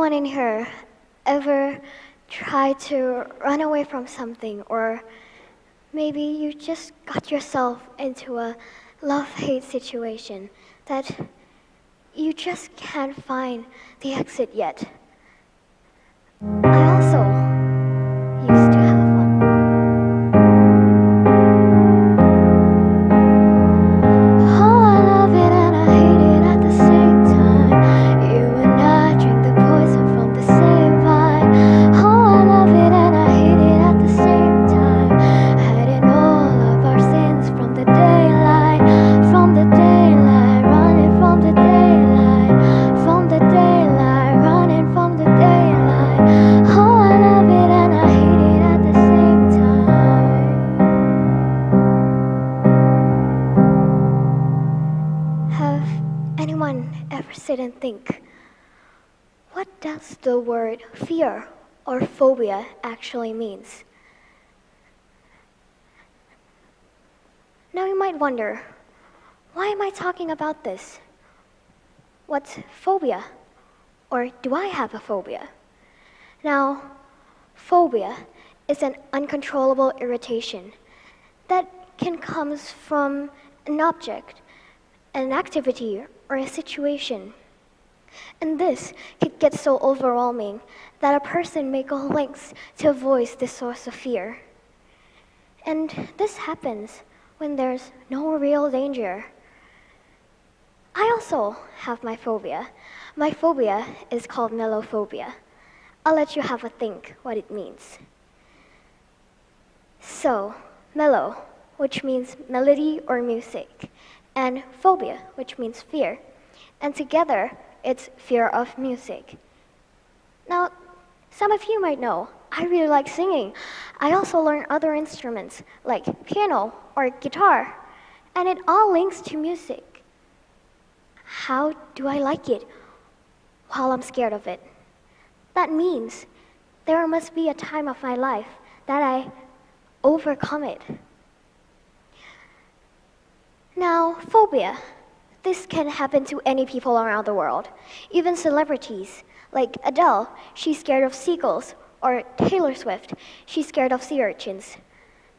anyone in here ever tried to run away from something, or maybe you just got yourself into a love-hate situation that you just can't find the exit yet? I also used to have one. Oh, I love it and I hate it at the same time. You and I drink the poison from the same vine. Oh, I love it and I hate it at the same time. Hiding all of our sins from the daylight, running from the daylight, running from the daylight. Oh, I love it and I hate it at the same time. Have anyone ever sit and think, what does the word fear or phobia actually means? Now you might wonder, why am I talking about this? What's phobia? Or do I have a phobia? Now, phobia is an uncontrollable irritation that can come from an object, an activity, or a situation. And this could get so overwhelming that a person may go lengths to voice the source of fear. And this happens when there's no real danger. I also have my phobia. My phobia is called melophobia. I'll let you have a think what it means. So, melo, which means melody or music, and phobia, which means fear. And together, it's fear of music. Now, some of you might know, I really like singing. I also learn other instruments, like piano or guitar, and it all links to music. How do I like it while I'm scared of it? That means there must be a time of my life that I overcome it. Now, phobia. This can happen to any people around the world, even celebrities. Like Adele, she's scared of seagulls, or Taylor Swift, she's scared of sea urchins.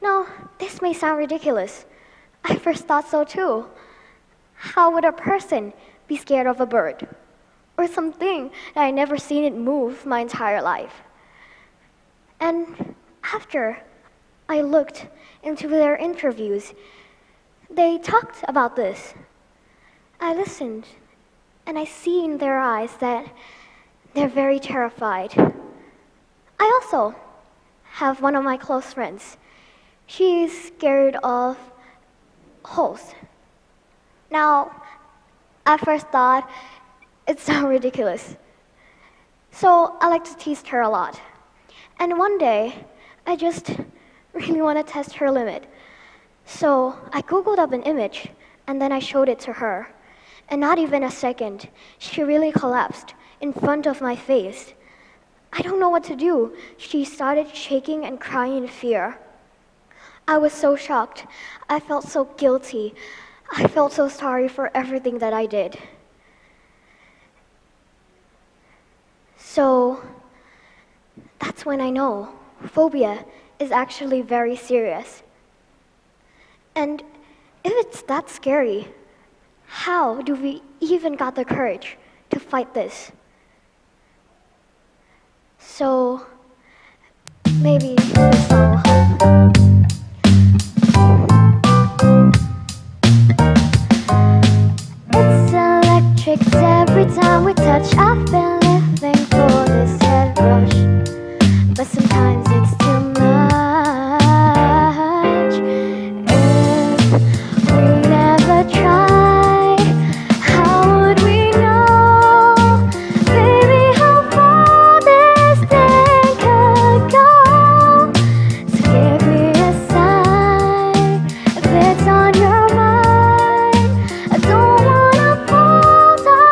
Now, this may sound ridiculous. I first thought so too. How would a person be scared of a bird? Or something that I never seen it move my entire life? And after I looked into their interviews, they talked about this. I listened, and I see in their eyes that they're very terrified. I also have one of my close friends. She's scared of holes. Now, I first thought it sounded ridiculous. So I like to tease her a lot. And one day, I just really want to test her limit. So I Googled up an image, and then I showed it to her. And not even a second, she really collapsed in front of my face. I don't know what to do. She started shaking and crying in fear. I was so shocked. I felt so guilty. I felt so sorry for everything that I did. So that's when I know phobia is actually very serious. And if it's that scary, how do we even got the courage to fight this? So maybe this song will help. It's electric every time we touch. I've been living for this head rush, but sometimes it's too much. If we never try, how would we know, baby, how far this thing could go? So give me a sign if it's on your mind. I don't wanna fall down.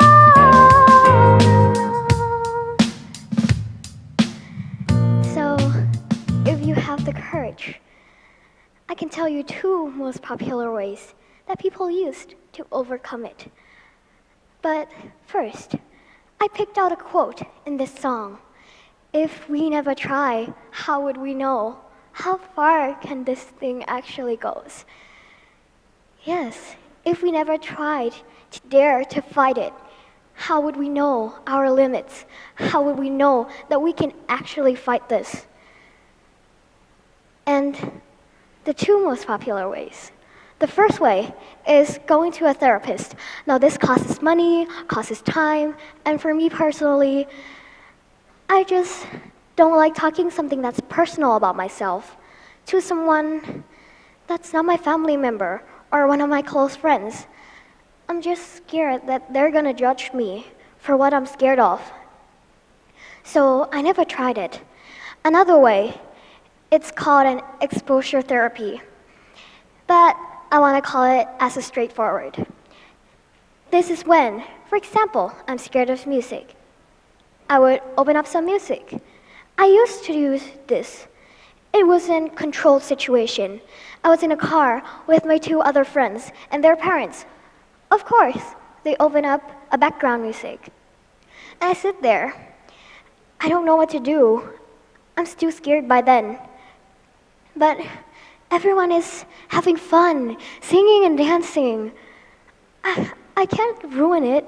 So, if you have the courage, I can tell you two most popular ways that people used to overcome it. But first, I picked out a quote in this song. If we never try, how would we know? How far can this thing actually goes? Yes, if we never tried to dare to fight it, how would we know our limits? How would we know that we can actually fight this? And the two most popular ways. The first way is going to a therapist. Now, this costs money, costs time, and for me personally, I just don't like talking something that's personal about myself to someone that's not my family member or one of my close friends. I'm just scared that they're gonna judge me for what I'm scared of. So I never tried it. Another way, it's called an exposure therapy, but I want to call it as a straightforward. This is when, for example, I'm scared of music. I would open up some music. I used to use this. It was in a controlled situation. I was in a car with my two other friends and their parents. Of course, they open up a background music. And I sit there. I don't know what to do. I'm still scared by then. But everyone is having fun, singing and dancing. I can't ruin it.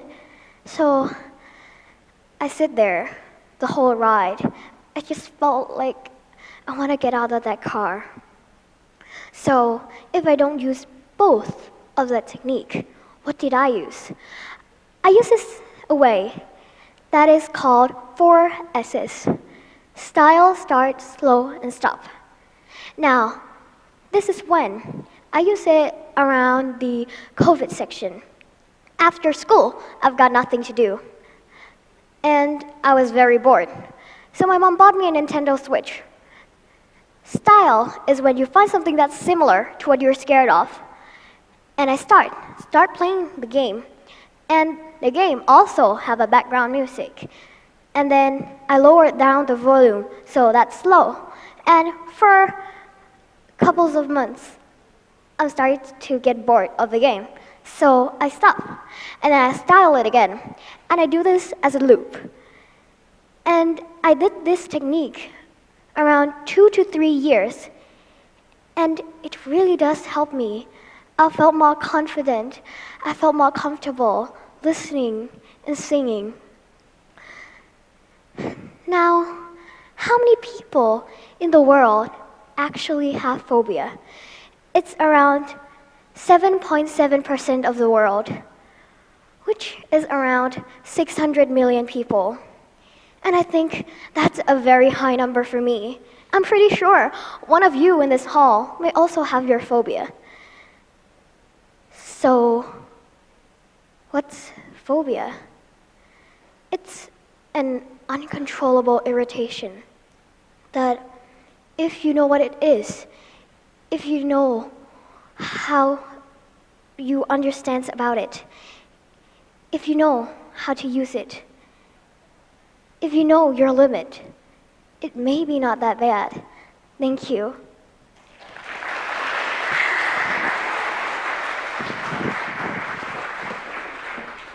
So I sit there the whole ride. I just felt like I want to get out of that car. So if I don't use both of that technique, what did I use? I use this a way that is called 4 S's. Style, start, slow, and stop. Now, this is when I use it around the COVID section. After school, I've got nothing to do. And I was very bored. So my mom bought me a Nintendo Switch. Style is when you find something that's similar to what you're scared of. And I start playing the game. And the game also have a background music. And then I lower down the volume so that's slow. And for couples of months, I'm starting to get bored of the game. So I stop. And then I style it again. And I do this as a loop. And I did this technique around 2 to 3 years. And it really does help me. I felt more confident. I felt more comfortable listening and singing. Now, how many people in the world actually have phobia? It's around 7.7% of the world, which is around 600 million people. And I think that's a very high number for me. I'm pretty sure one of you in this hall may also have your phobia. So, what's phobia? It's an uncontrollable irritation that if you know what it is, if you know how you understand about it, if you know how to use it, if you know your limit, it may be not that bad. Thank you.